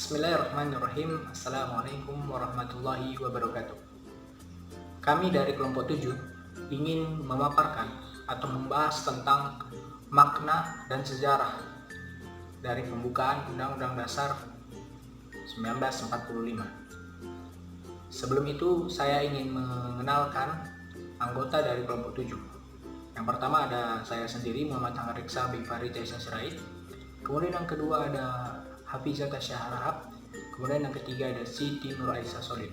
Bismillahirrahmanirrahim. Assalamualaikum warahmatullahi wabarakatuh. Kami dari kelompok 7 ingin memaparkan atau membahas tentang makna dan sejarah dari pembukaan Undang-Undang Dasar 1945. Sebelum itu saya ingin mengenalkan anggota dari kelompok 7. Yang pertama ada saya sendiri, Muhammad Hangga Riksa bin Farid Jaisa Sirait. Kemudian yang kedua ada Hafizah Tasyah Rahab. Kemudian yang ketiga ada Siti Nur Aisyah Solid.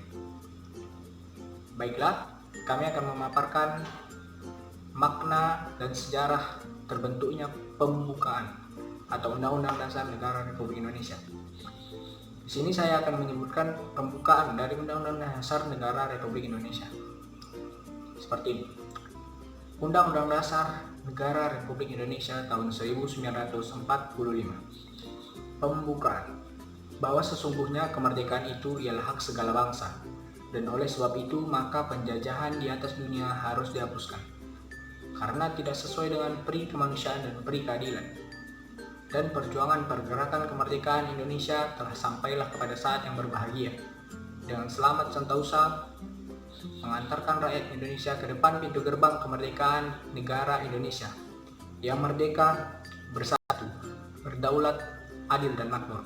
Baiklah, kami akan memaparkan makna dan sejarah terbentuknya pembukaan atau Undang-Undang Dasar Negara Republik Indonesia. Di sini saya akan menyebutkan pembukaan dari Undang-Undang Dasar Negara Republik Indonesia. Seperti ini. Undang-Undang Dasar Negara Republik Indonesia tahun 1945. Pembukaan bahwa sesungguhnya kemerdekaan itu ialah hak segala bangsa, dan oleh sebab itu maka penjajahan di atas dunia harus dihapuskan karena tidak sesuai dengan peri kemanusiaan dan peri keadilan. Dan perjuangan pergerakan kemerdekaan Indonesia telah sampailah kepada saat yang berbahagia, dengan selamat sentosa mengantarkan rakyat Indonesia ke depan pintu gerbang kemerdekaan negara Indonesia yang merdeka, bersatu, berdaulat, adil dan makmur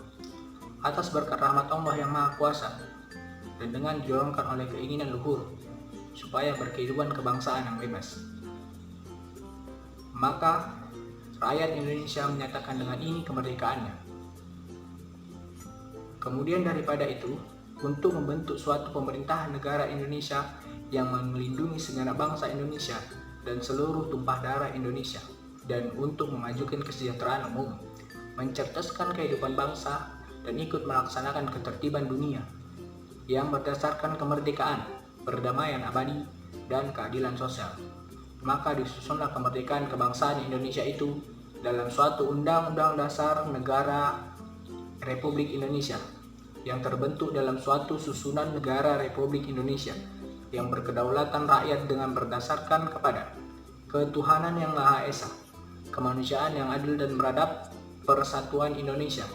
atas berkat rahmat Allah yang Maha Kuasa, dan dengan didorongkan oleh keinginan luhur supaya berkehidupan kebangsaan yang bebas. Maka rakyat Indonesia menyatakan dengan ini kemerdekaannya. Kemudian daripada itu, untuk membentuk suatu pemerintahan negara Indonesia yang melindungi segenap bangsa Indonesia dan seluruh tumpah darah Indonesia, dan untuk memajukan kesejahteraan umum, mencerdaskan kehidupan bangsa, dan ikut melaksanakan ketertiban dunia yang berdasarkan kemerdekaan, perdamaian abadi, dan keadilan sosial. Maka disusunlah kemerdekaan kebangsaan Indonesia itu dalam suatu Undang-Undang Dasar Negara Republik Indonesia yang terbentuk dalam suatu susunan negara Republik Indonesia yang berkedaulatan rakyat dengan berdasarkan kepada ketuhanan yang Maha Esa, kemanusiaan yang adil dan beradab, persatuan Indonesia,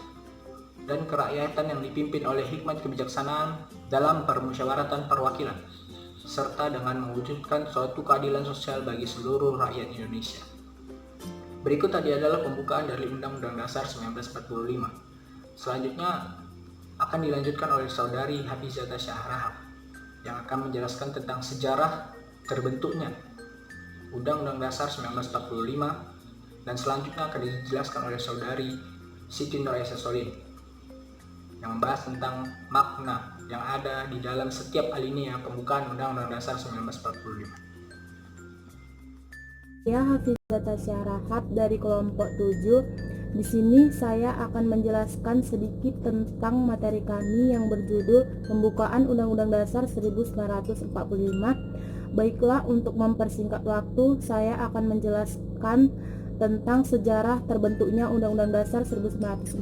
dan kerakyatan yang dipimpin oleh hikmat kebijaksanaan dalam permusyawaratan perwakilan, serta dengan mewujudkan suatu keadilan sosial bagi seluruh rakyat Indonesia. Berikut tadi adalah pembukaan dari Undang-Undang Dasar 1945. Selanjutnya akan dilanjutkan oleh saudari Hafizah Tasyah Rahab yang akan menjelaskan tentang sejarah terbentuknya Undang-Undang Dasar 1945, dan selanjutnya akan dijelaskan oleh saudari Siti Nur Aisyah Solid yang membahas tentang makna yang ada di dalam setiap alinea pembukaan Undang-Undang Dasar 1945. Saya Hafizah Tasyah Rahab dari kelompok 7. Di sini saya akan menjelaskan sedikit tentang materi kami yang berjudul Pembukaan Undang-Undang Dasar 1945. Baiklah, untuk mempersingkat waktu, saya akan menjelaskan tentang sejarah terbentuknya Undang-Undang Dasar 1945.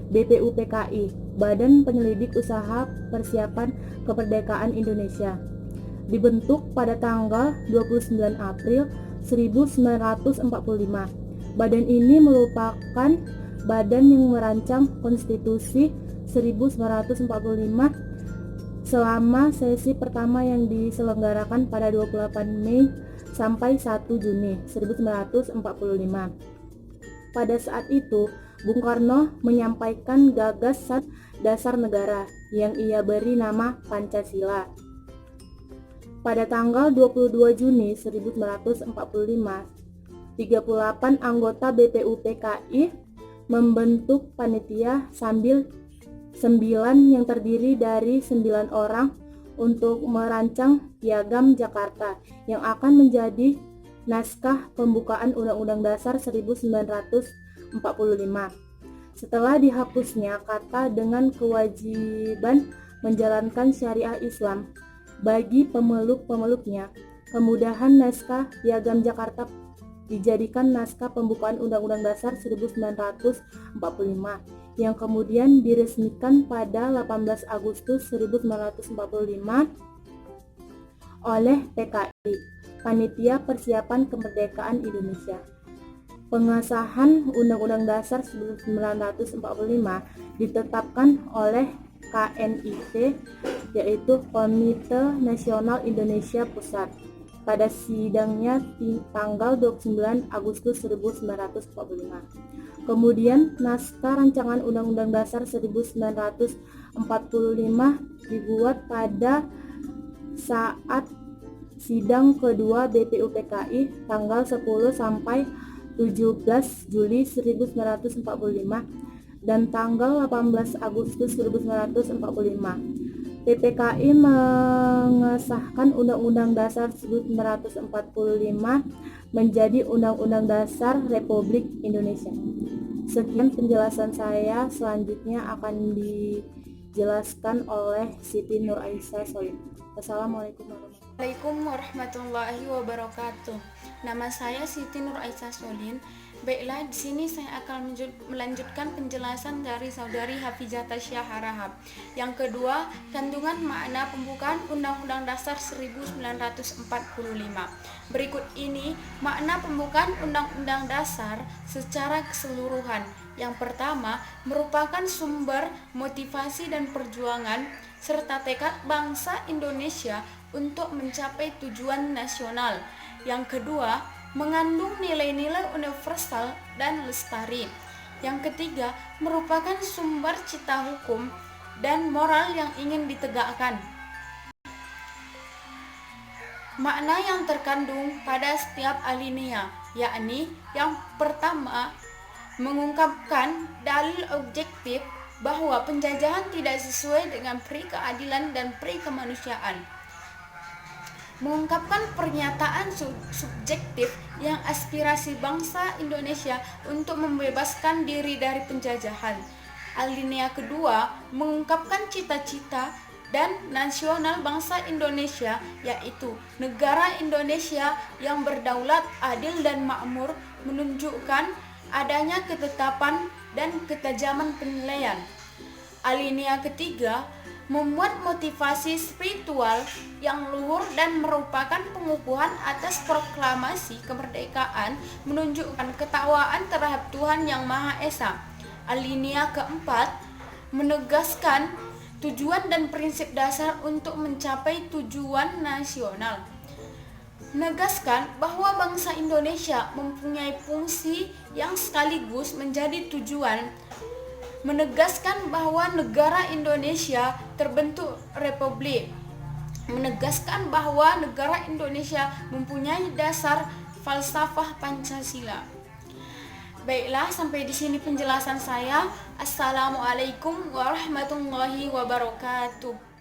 BPUPKI, Badan Penyelidik Usaha Persiapan Kemerdekaan Indonesia, dibentuk pada tanggal 29 April 1945. Badan ini merupakan badan yang merancang Konstitusi 1945 selama sesi pertama yang diselenggarakan pada 28 Mei sampai 1 Juni 1945. Pada saat itu, Bung Karno menyampaikan gagasan dasar negara yang ia beri nama Pancasila. Pada tanggal 22 Juni 1945, 38 anggota BPUPKI membentuk panitia sambil 9 yang terdiri dari 9 orang untuk merancang Piagam Jakarta yang akan menjadi naskah pembukaan Undang-Undang Dasar 1945. Setelah dihapusnya kata dengan kewajiban menjalankan syariah Islam bagi pemeluk-pemeluknya, kemudahan naskah Piagam Jakarta dijadikan naskah pembukaan Undang-Undang Dasar 1945 yang kemudian diresmikan pada 18 Agustus 1945 oleh PKI, Panitia Persiapan Kemerdekaan Indonesia. Pengesahan Undang-Undang Dasar 1945 ditetapkan oleh KNIP, yaitu Komite Nasional Indonesia Pusat, pada sidangnya tanggal 29 Agustus 1945. Kemudian naskah rancangan Undang-Undang Dasar 1945 dibuat pada saat sidang kedua BPUPKI tanggal 10 sampai 17 Juli 1945 dan tanggal 18 Agustus 1945. PPKI mengesahkan Undang-Undang Dasar 1945 menjadi Undang-Undang Dasar Republik Indonesia. Sekian penjelasan saya, selanjutnya akan dijelaskan oleh Siti Nur Aisyah Solin. Wassalamualaikum warahmatullahi wabarakatuh. Nama saya Siti Nur Aisyah Solin. Baiklah, di sini saya akan melanjutkan penjelasan dari saudari Hafizah Tasya Harahap. Yang kedua, kandungan makna pembukaan Undang-Undang Dasar 1945. Berikut ini makna pembukaan Undang-Undang Dasar secara keseluruhan. Yang pertama, merupakan sumber motivasi dan perjuangan serta tekad bangsa Indonesia untuk mencapai tujuan nasional. Yang kedua, mengandung nilai-nilai universal dan lestari. Yang ketiga, merupakan sumber cita hukum dan moral yang ingin ditegakkan. Makna yang terkandung pada setiap alinea, yakni yang pertama, mengungkapkan dalil objektif bahwa penjajahan tidak sesuai dengan pri keadilan dan pri kemanusiaan. Mengungkapkan pernyataan subjektif yang aspirasi bangsa Indonesia untuk membebaskan diri dari penjajahan. Alinea kedua, mengungkapkan cita-cita dan nasional bangsa Indonesia, yaitu negara Indonesia yang berdaulat, adil dan makmur, menunjukkan adanya ketetapan dan ketajaman penilaian. Alinea ketiga, membuat motivasi spiritual yang luhur dan merupakan pengukuhan atas proklamasi kemerdekaan, menunjukkan ketakwaan terhadap Tuhan Yang Maha Esa. Alinea keempat, menegaskan tujuan dan prinsip dasar untuk mencapai tujuan nasional. Menegaskan bahwa bangsa Indonesia mempunyai fungsi yang sekaligus menjadi tujuan. Menegaskan bahwa negara Indonesia terbentuk republik. Menegaskan bahwa negara Indonesia mempunyai dasar falsafah Pancasila. Baiklah, sampai di sini penjelasan saya. Assalamualaikum warahmatullahi wabarakatuh.